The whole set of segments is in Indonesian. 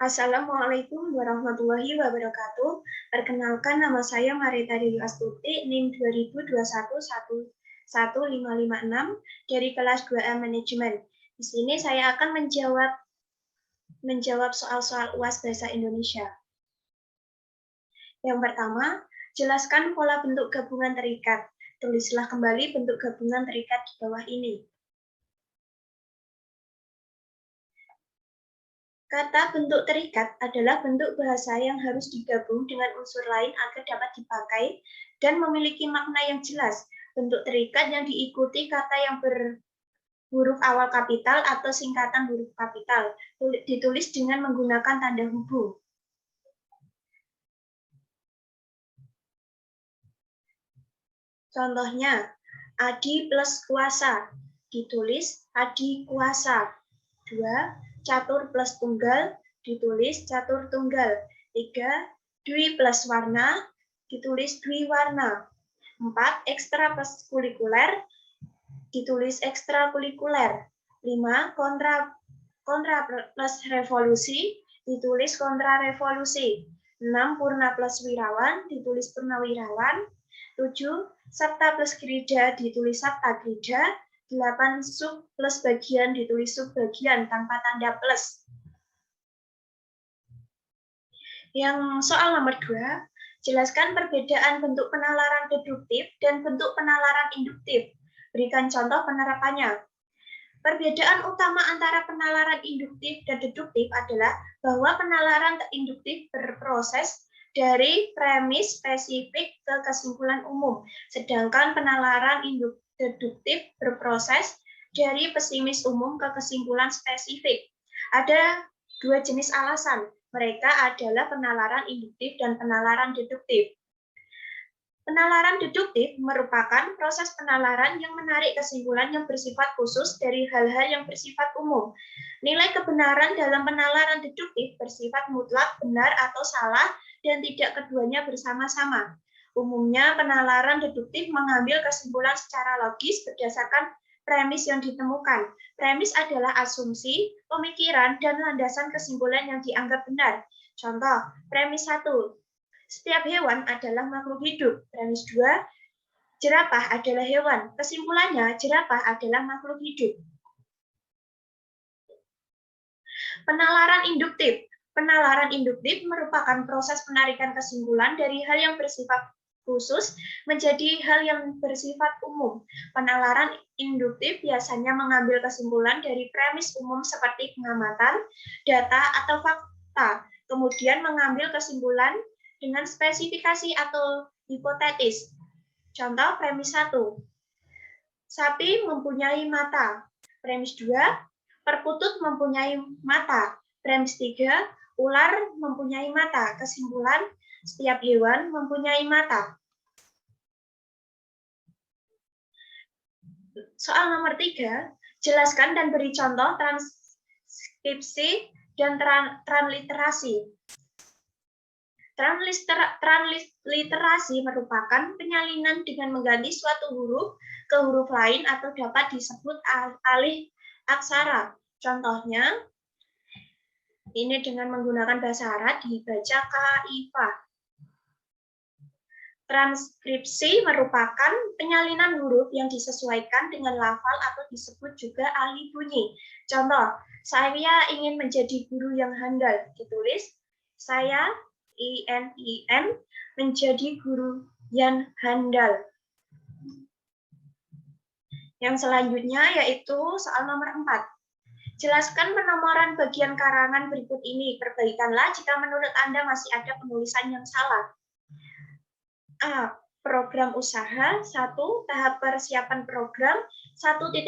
Assalamualaikum warahmatullahi wabarakatuh. Perkenalkan, nama saya Marita Dewi Astuti, NIM 2021-11556 dari kelas 2A Manajemen. Di sini saya akan menjawab soal-soal UAS Bahasa Indonesia. Yang pertama, jelaskan pola bentuk gabungan terikat. Tulislah kembali bentuk gabungan terikat di bawah ini. Kata bentuk terikat adalah bentuk bahasa yang harus digabung dengan unsur lain agar dapat dipakai dan memiliki makna yang jelas. Bentuk terikat yang diikuti kata yang berhuruf awal kapital atau singkatan huruf kapital, ditulis dengan menggunakan tanda hubung. Contohnya, adi plus kuasa, ditulis adi kuasa. 2. Catur plus tunggal, ditulis catur tunggal. 3. Dwi plus warna, ditulis dwi warna. 4. Ekstra plus kulikuler, ditulis ekstra kulikuler. 5. Kontra plus revolusi, ditulis kontra revolusi. 6. Purna plus wirawan, ditulis purnawirawan. 7. Sabta plus grida, ditulis sabta grida. 8. Sub plus bagian, ditulis subbagian tanpa tanda plus. Yang soal nomor 2, jelaskan perbedaan bentuk penalaran deduktif dan bentuk penalaran induktif. Berikan contoh penerapannya. Perbedaan utama antara penalaran induktif dan deduktif adalah bahwa penalaran induktif berproses dari premis spesifik ke kesimpulan umum, sedangkan penalaran deduktif berproses dari pesimis umum ke kesimpulan spesifik. Ada dua jenis alasan. Mereka adalah penalaran induktif dan penalaran deduktif. Penalaran deduktif merupakan proses penalaran yang menarik kesimpulan yang bersifat khusus dari hal-hal yang bersifat umum. Nilai kebenaran dalam penalaran deduktif bersifat mutlak, benar atau salah, dan tidak keduanya bersama-sama. Umumnya, penalaran deduktif mengambil kesimpulan secara logis berdasarkan premis yang ditemukan. Premis adalah asumsi, pemikiran, dan landasan kesimpulan yang dianggap benar. Contoh, premis 1. Setiap hewan adalah makhluk hidup. Premis 2. Jerapah adalah hewan. Kesimpulannya, jerapah adalah makhluk hidup. Penalaran induktif. Penalaran induktif merupakan proses penarikan kesimpulan dari hal yang bersifat khusus menjadi hal yang bersifat umum. Penalaran induktif biasanya mengambil kesimpulan dari premis umum seperti pengamatan, data, atau fakta, kemudian mengambil kesimpulan dengan spesifikasi atau hipotetis. Contoh premis 1. Sapi mempunyai mata. Premis 2. Perkutut mempunyai mata. Premis 3. Ular mempunyai mata. Kesimpulan, setiap hewan mempunyai mata. Soal nomor 3, jelaskan dan beri contoh transkripsi dan transliterasi. Transliterasi merupakan penyalinan dengan mengganti suatu huruf ke huruf lain atau dapat disebut alih aksara. Contohnya, ini dengan menggunakan bahasa Arab dibaca kaifa. Transkripsi merupakan penyalinan huruf yang disesuaikan dengan lafal atau disebut juga alih bunyi. Contoh, saya ingin menjadi guru yang handal. Ditulis, saya ININ menjadi guru yang handal. Yang selanjutnya yaitu soal nomor 4. Jelaskan penomoran bagian karangan berikut ini. Perbaikanlah jika menurut Anda masih ada penulisan yang salah. A. Program usaha. 1. Tahap persiapan program. 1.1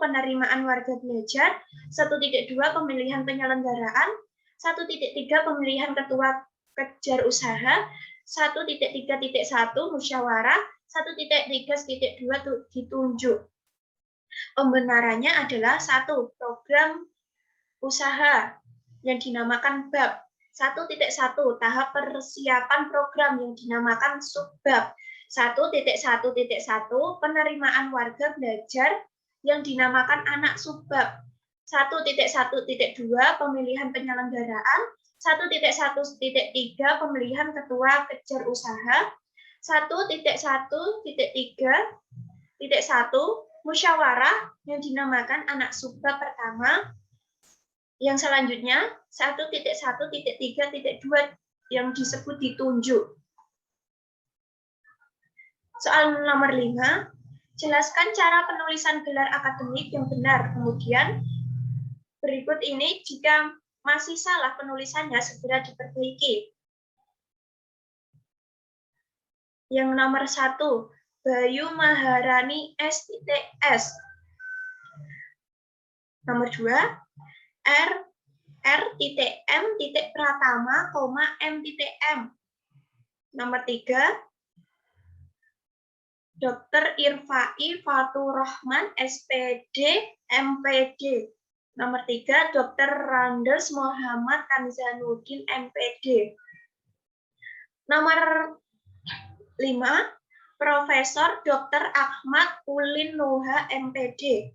penerimaan warga belajar. 1.2 pemilihan penyelenggaraan. 1.3 pemilihan ketua kejar usaha. 1.3.1 musyawarah. 1.3.2 ditunjuk. Pembenarannya adalah 1. Program usaha yang dinamakan bab. 1.1 tahap persiapan program yang dinamakan subbab. 1.1.1 penerimaan warga belajar yang dinamakan anak subbab. 1.1.2 pemilihan penyelenggaraan, 1.1.3 pemilihan ketua kejar usaha, 1.1.3.1 musyawarah yang dinamakan anak subbab pertama. Yang selanjutnya 1.1.3.2 yang disebut ditunjuk. Soal nomor 5, jelaskan cara penulisan gelar akademik yang benar. Kemudian berikut ini jika masih salah penulisannya segera diperbaiki. Yang nomor 1, Bayu Maharani S.S. Nomor 2, R.M. Pratama, M.M. Nomor 3, Dr. Irfai Faturrahman, SPD, MPD. Nomor 3, Dr. Randes Muhammad Kanzanuddin, MPD. Nomor 5, Profesor Dr. Ahmad Ulin Nuha, MPD.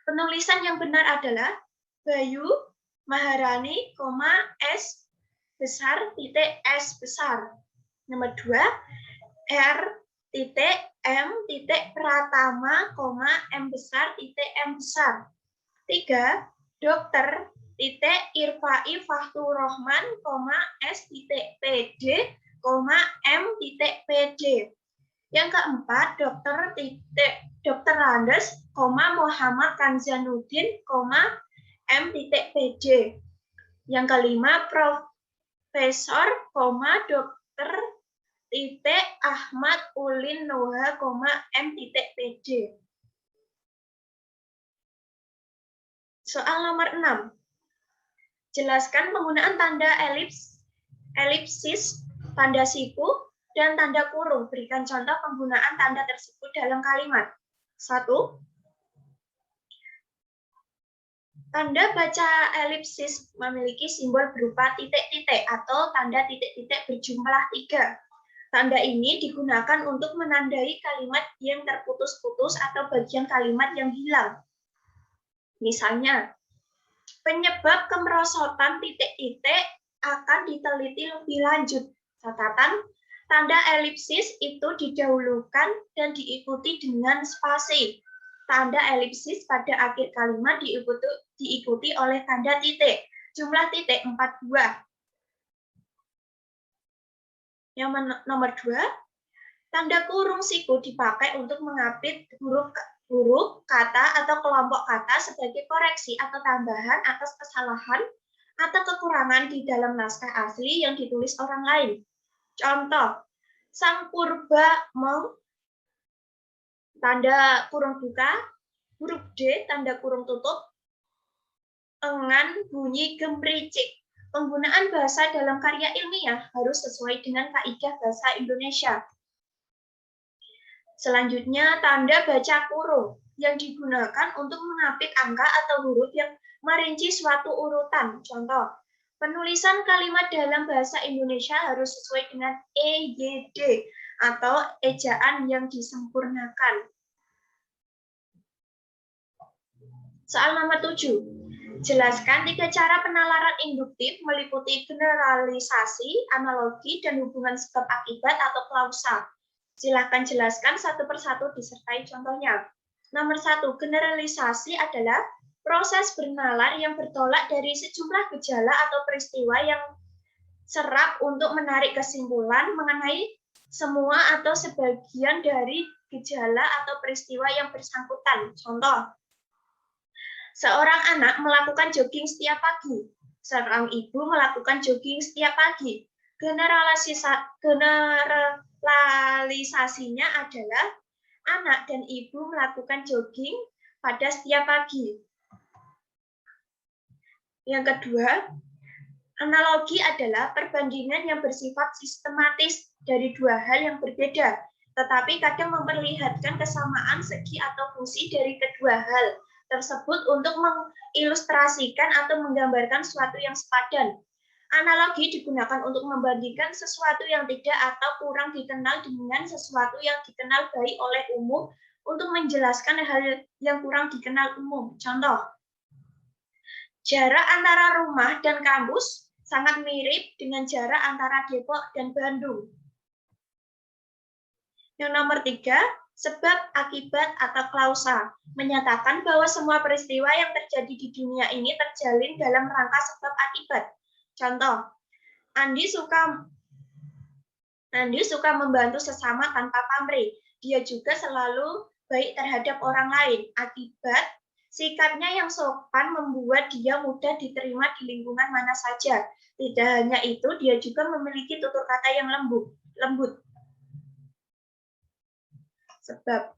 Penulisan yang benar adalah Bayu Maharani, S besar, S besar. Nomor 2, R.M. Pratama, M besar, M besar. 3, Dr. Irfai Faturrahman, S.PD, M PD. Yang keempat, Dr. Randes, Muhammad Kanzanuddin, M PD. Yang kelima, Profesor, Dr. Ahmad Ulin Nuha, M PD. Soal nomor 6. Jelaskan penggunaan tanda elipsis, tanda siku, dan tanda kurung. Berikan contoh penggunaan tanda tersebut dalam kalimat. 1. Tanda baca elipsis memiliki simbol berupa titik-titik atau tanda titik-titik berjumlah 3. Tanda ini digunakan untuk menandai kalimat yang terputus-putus atau bagian kalimat yang hilang. Misalnya, penyebab kemerosotan titik-titik akan diteliti lebih lanjut. Catatan, tanda elipsis itu didahulukan dan diikuti dengan spasi. Tanda elipsis pada akhir kalimat diikuti oleh tanda titik. Jumlah titik 4 buah. Yang nomor 2, tanda kurung siku dipakai untuk mengapit huruf, kata, atau kelompok kata sebagai koreksi atau tambahan atas kesalahan atau kekurangan di dalam naskah asli yang ditulis orang lain. Contoh, Sang Purba Mong, tanda kurung buka, huruf D, tanda kurung tutup, engan bunyi gemericik. Penggunaan bahasa dalam karya ilmiah harus sesuai dengan kaidah bahasa Indonesia. Selanjutnya, tanda baca kurung yang digunakan untuk mengapit angka atau huruf yang merinci suatu urutan. Contoh, penulisan kalimat dalam bahasa Indonesia harus sesuai dengan EYD atau ejaan yang disempurnakan. Soal nomor 7. Jelaskan 3 cara penalaran induktif meliputi generalisasi, analogi, dan hubungan sebab akibat atau klausa. Silakan jelaskan satu persatu disertai contohnya. Nomor 1, generalisasi adalah proses bernalar yang bertolak dari sejumlah gejala atau peristiwa yang serap untuk menarik kesimpulan mengenai semua atau sebagian dari gejala atau peristiwa yang bersangkutan. Contoh, seorang anak melakukan jogging setiap pagi. Seorang ibu melakukan jogging setiap pagi. Generalisasinya adalah anak dan ibu melakukan jogging pada setiap pagi. Yang kedua, analogi adalah perbandingan yang bersifat sistematis dari dua hal yang berbeda, tetapi kadang memperlihatkan kesamaan segi atau fungsi dari kedua hal tersebut untuk mengilustrasikan atau menggambarkan sesuatu yang sepadan. Analogi digunakan untuk membandingkan sesuatu yang tidak atau kurang dikenal dengan sesuatu yang dikenal baik oleh umum untuk menjelaskan hal yang kurang dikenal umum. Contoh, Jarak antara rumah dan kampus sangat mirip dengan jarak antara Depok dan Bandung. Yang nomor 3, sebab, akibat, atau klausa. Menyatakan bahwa semua peristiwa yang terjadi di dunia ini terjalin dalam rangka sebab akibat. Contoh, Andi suka membantu sesama tanpa pamrih. Dia juga selalu baik terhadap orang lain. Akibat, sikapnya yang sopan membuat dia mudah diterima di lingkungan mana saja. Tidak hanya itu, dia juga memiliki tutur kata yang lembut. Sebab.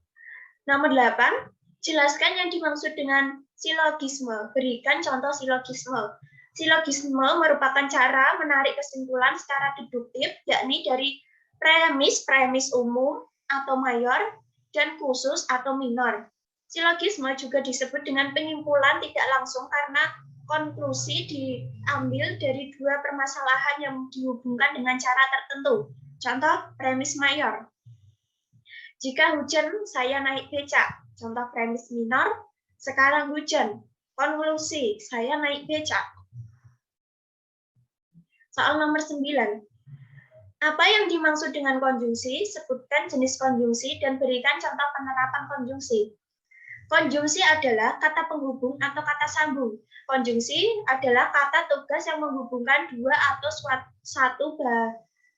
Nomor 8, jelaskan yang dimaksud dengan silogisme. Berikan contoh silogisme. Silogisme merupakan cara menarik kesimpulan secara deduktif, yakni dari premis umum atau mayor, dan khusus atau minor. Silogisme juga disebut dengan penyimpulan tidak langsung karena konklusi diambil dari dua permasalahan yang dihubungkan dengan cara tertentu. Contoh, premis mayor. Jika hujan, saya naik becak. Contoh premis minor, sekarang hujan. Konklusi, saya naik becak. Soal nomor 9. Apa yang dimaksud dengan konjungsi? Sebutkan jenis konjungsi dan berikan contoh penerapan konjungsi. Konjungsi adalah kata penghubung atau kata sambung. Konjungsi adalah kata tugas yang menghubungkan dua atau satu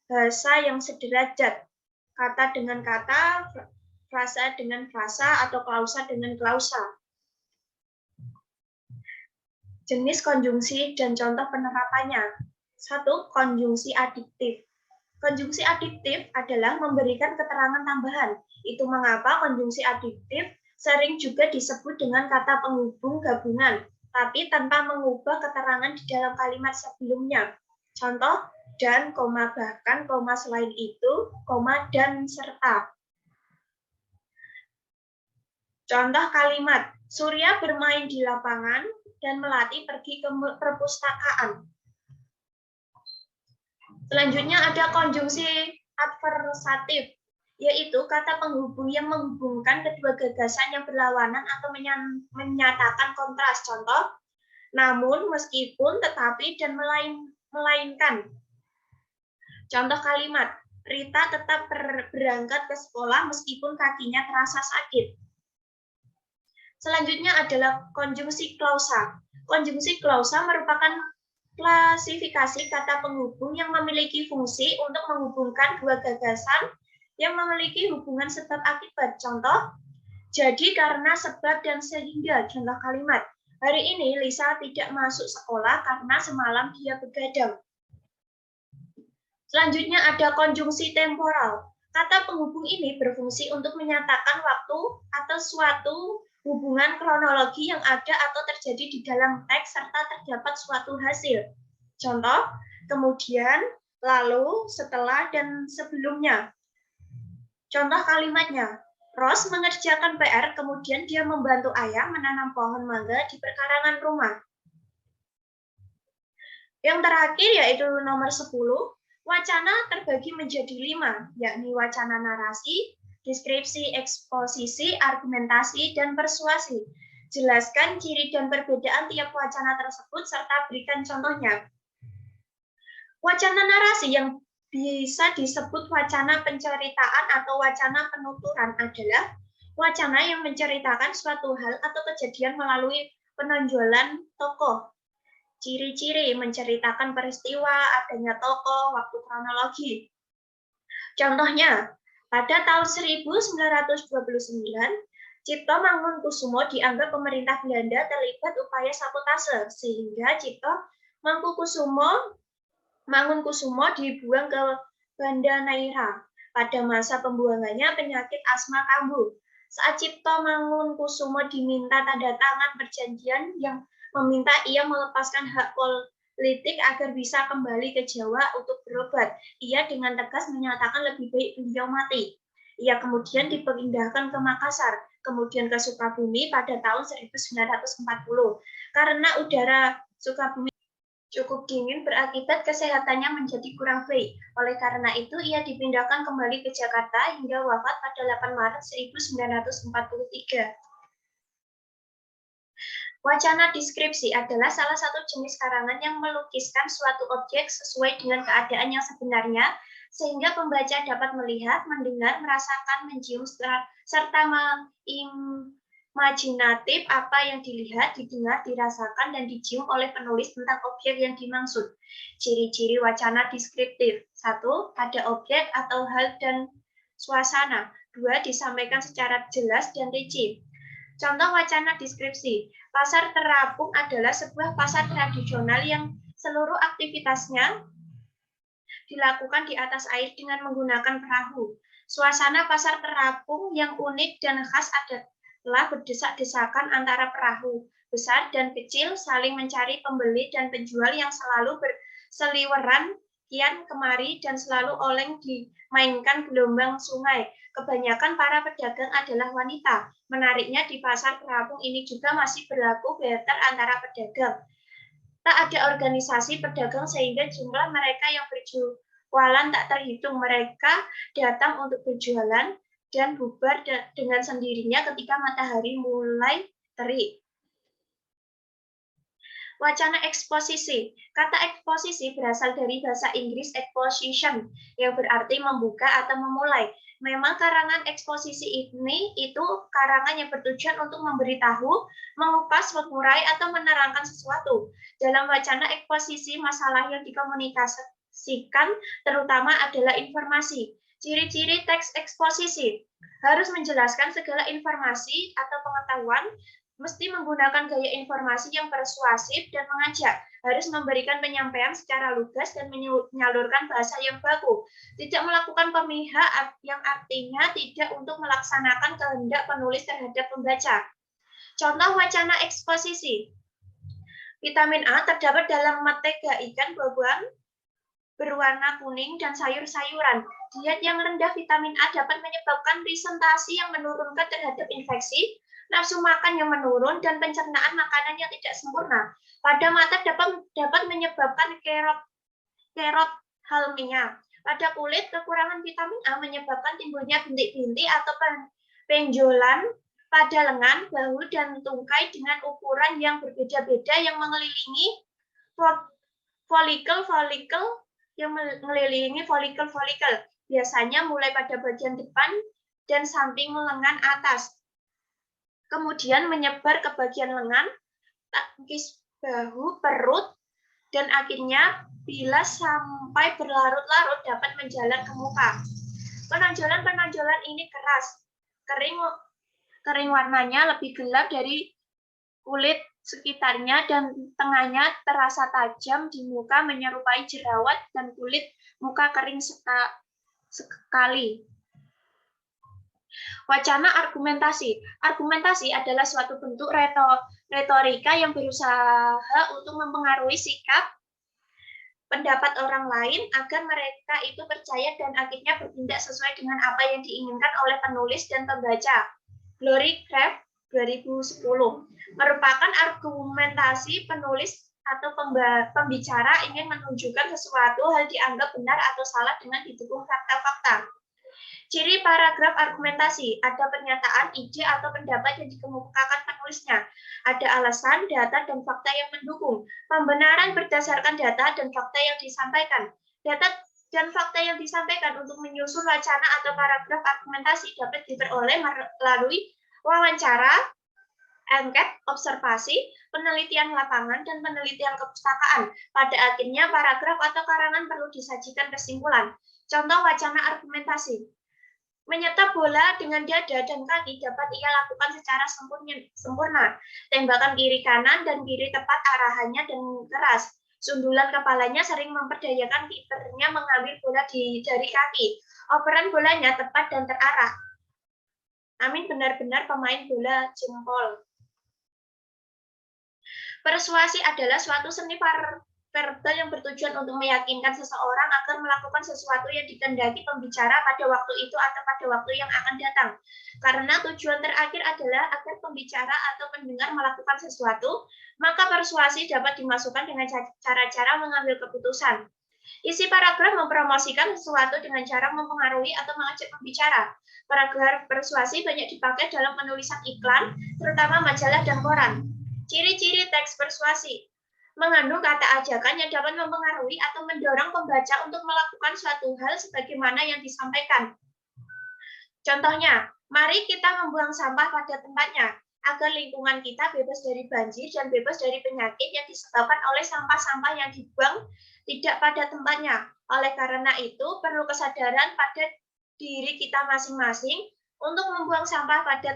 bahasa yang sederajat. Kata dengan kata, frasa dengan frasa, atau klausa dengan klausa. Jenis konjungsi dan contoh penerapannya. 1. Konjungsi adiktif. Konjungsi adiktif adalah memberikan keterangan tambahan. Itu mengapa konjungsi adiktif sering juga disebut dengan kata penghubung gabungan, tapi tanpa mengubah keterangan di dalam kalimat sebelumnya. Contoh, dan, bahkan, selain itu, dan serta. Contoh kalimat, Surya bermain di lapangan dan Melati pergi ke perpustakaan. Selanjutnya ada konjungsi adversatif, yaitu kata penghubung yang menghubungkan kedua gagasan yang berlawanan atau menyatakan kontras. Contoh, namun, meskipun, tetapi, dan melainkan. Contoh kalimat, Rita tetap berangkat ke sekolah meskipun kakinya terasa sakit. Selanjutnya adalah konjungsi klausa. Konjungsi klausa merupakan klasifikasi kata penghubung yang memiliki fungsi untuk menghubungkan dua gagasan yang memiliki hubungan sebab akibat. Contoh, jadi karena sebab dan sehingga. Contoh kalimat, hari ini Lisa tidak masuk sekolah karena semalam dia begadang. Selanjutnya ada konjungsi temporal. Kata penghubung ini berfungsi untuk menyatakan waktu atau suatu hubungan kronologi yang ada atau terjadi di dalam teks serta terdapat suatu hasil. Contoh, kemudian, lalu, setelah, dan sebelumnya. Contoh kalimatnya, Ros mengerjakan PR, kemudian dia membantu ayah menanam pohon mangga di perkarangan rumah. Yang terakhir yaitu nomor 10, wacana terbagi menjadi 5, yakni wacana narasi, deskripsi, eksposisi, argumentasi, dan persuasi. Jelaskan ciri dan perbedaan tiap wacana tersebut serta berikan contohnya. Wacana narasi yang bisa disebut wacana penceritaan atau wacana penuturan adalah wacana yang menceritakan suatu hal atau kejadian melalui penonjolan tokoh. Ciri-ciri menceritakan peristiwa, adanya tokoh, waktu kronologi. Contohnya, pada tahun 1929, Cipto Mangunkusumo dianggap pemerintah Belanda terlibat upaya sabotase, sehingga Cipto Mangunkusumo dibuang ke Banda Neira. Pada masa pembuangannya, penyakit asma kambuh. Saat Cipto Mangunkusumo diminta tanda tangan perjanjian yang meminta ia melepaskan hak politik agar bisa kembali ke Jawa untuk berobat. Ia dengan tegas menyatakan lebih baik beliau mati. Ia kemudian dipindahkan ke Makassar, kemudian ke Sukabumi pada tahun 1940. Karena udara Sukabumi cukup dingin berakibat kesehatannya menjadi kurang baik. Oleh karena itu, ia dipindahkan kembali ke Jakarta hingga wafat pada 8 Maret 1943. Wacana deskripsi adalah salah satu jenis karangan yang melukiskan suatu objek sesuai dengan keadaan yang sebenarnya, sehingga pembaca dapat melihat, mendengar, merasakan, mencium, serta imajinatif apa yang dilihat, didengar, dirasakan, dan dicium oleh penulis tentang objek yang dimaksud. Ciri-ciri wacana deskriptif. 1. Ada objek atau hal dan suasana. 2. Disampaikan secara jelas dan rinci. Contoh wacana deskripsi. Pasar terapung adalah sebuah pasar tradisional yang seluruh aktivitasnya dilakukan di atas air dengan menggunakan perahu. Suasana pasar terapung yang unik dan khas adalah berdesak-desakan antara perahu besar dan kecil saling mencari pembeli dan penjual yang selalu berseliweran kian kemari dan selalu oleng dimainkan gelombang sungai. Kebanyakan para pedagang adalah wanita. Menariknya di pasar terapung ini juga masih berlaku barter antara pedagang. Tak ada organisasi pedagang sehingga jumlah mereka yang berjualan tak terhitung. Mereka datang untuk berjualan dan bubar dengan sendirinya ketika matahari mulai terik. Wacana eksposisi. Kata eksposisi berasal dari bahasa Inggris exposition, yang berarti membuka atau memulai. Memang karangan eksposisi ini itu karangan yang bertujuan untuk memberitahu, mengupas, mengurai, atau menerangkan sesuatu. Dalam wacana eksposisi, masalah yang dikomunikasikan terutama adalah informasi. Ciri-ciri teks eksposisi harus menjelaskan segala informasi atau pengetahuan, mesti menggunakan gaya informasi yang persuasif dan mengajak, harus memberikan penyampaian secara lugas dan menyalurkan bahasa yang baku, tidak melakukan pemihak yang artinya tidak untuk melaksanakan kehendak penulis terhadap pembaca. Contoh wacana eksposisi. Vitamin A terdapat dalam mentega ikan, buah-buahan berwarna kuning, dan sayur-sayuran. Diet yang rendah vitamin A dapat menyebabkan presentasi yang menurunkan terhadap infeksi, nafsu makan yang menurun, dan pencernaan makanan yang tidak sempurna. Pada mata dapat menyebabkan keratohalmia. Pada kulit, kekurangan vitamin A menyebabkan timbulnya bintik-bintik atau benjolan pada lengan, bahu, dan tungkai dengan ukuran yang berbeda-beda yang mengelilingi folikel-folikel biasanya mulai pada bagian depan dan samping lengan atas, kemudian menyebar ke bagian lengan, tangkis bahu, perut, dan akhirnya bila sampai berlarut-larut dapat menjalar ke muka. Penonjolan-penonjolan ini keras, kering warnanya lebih gelap dari kulit sekitarnya, dan tengahnya terasa tajam di muka menyerupai jerawat, dan kulit muka kering sekali. Wacana argumentasi. Argumentasi adalah suatu bentuk retorika yang berusaha untuk mempengaruhi sikap pendapat orang lain agar mereka itu percaya dan akhirnya bertindak sesuai dengan apa yang diinginkan oleh penulis dan pembaca. Glory Craft 2010 merupakan argumentasi penulis atau pembicara ingin menunjukkan sesuatu hal dianggap benar atau salah dengan didukung fakta-fakta. Ciri paragraf argumentasi, ada pernyataan, ide, atau pendapat yang dikemukakan penulisnya. Ada alasan, data, dan fakta yang mendukung. Pembenaran berdasarkan data dan fakta yang disampaikan. Data dan fakta yang disampaikan untuk menyusun wacana atau paragraf argumentasi dapat diperoleh melalui wawancara, angket, observasi, penelitian lapangan, dan penelitian kepustakaan. Pada akhirnya, paragraf atau karangan perlu disajikan kesimpulan. Contoh wacana argumentasi. Menyetak bola dengan dada dan kaki dapat ia lakukan secara sempurna. Tembakan kiri kanan dan kiri tepat arahannya dan keras. Sundulan kepalanya sering memperdayakan kipernya mengambil bola dari kaki. Operan bolanya tepat dan terarah. Amin benar-benar pemain bola jempol. Persuasi adalah suatu seni verbal yang bertujuan untuk meyakinkan seseorang agar melakukan sesuatu yang dikehendaki pembicara pada waktu itu atau pada waktu yang akan datang. Karena tujuan terakhir adalah agar pembicara atau pendengar melakukan sesuatu, maka persuasi dapat dimasukkan dengan cara-cara mengambil keputusan. Isi paragraf mempromosikan sesuatu dengan cara mempengaruhi atau mengajak pembicara. Paragraf persuasi banyak dipakai dalam penulisan iklan, terutama majalah dan koran. Ciri-ciri teks persuasi mengandung kata ajakan yang dapat mempengaruhi atau mendorong pembaca untuk melakukan suatu hal sebagaimana yang disampaikan. Contohnya, mari kita membuang sampah pada tempatnya agar lingkungan kita bebas dari banjir dan bebas dari penyakit yang disebabkan oleh sampah-sampah yang dibuang tidak pada tempatnya. Oleh karena itu, perlu kesadaran pada diri kita masing-masing untuk membuang sampah pada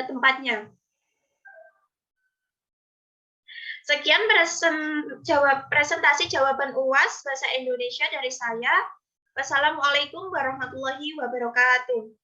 tempatnya. Sekian presentasi jawaban UAS Bahasa Indonesia dari saya. Wassalamualaikum warahmatullahi wabarakatuh.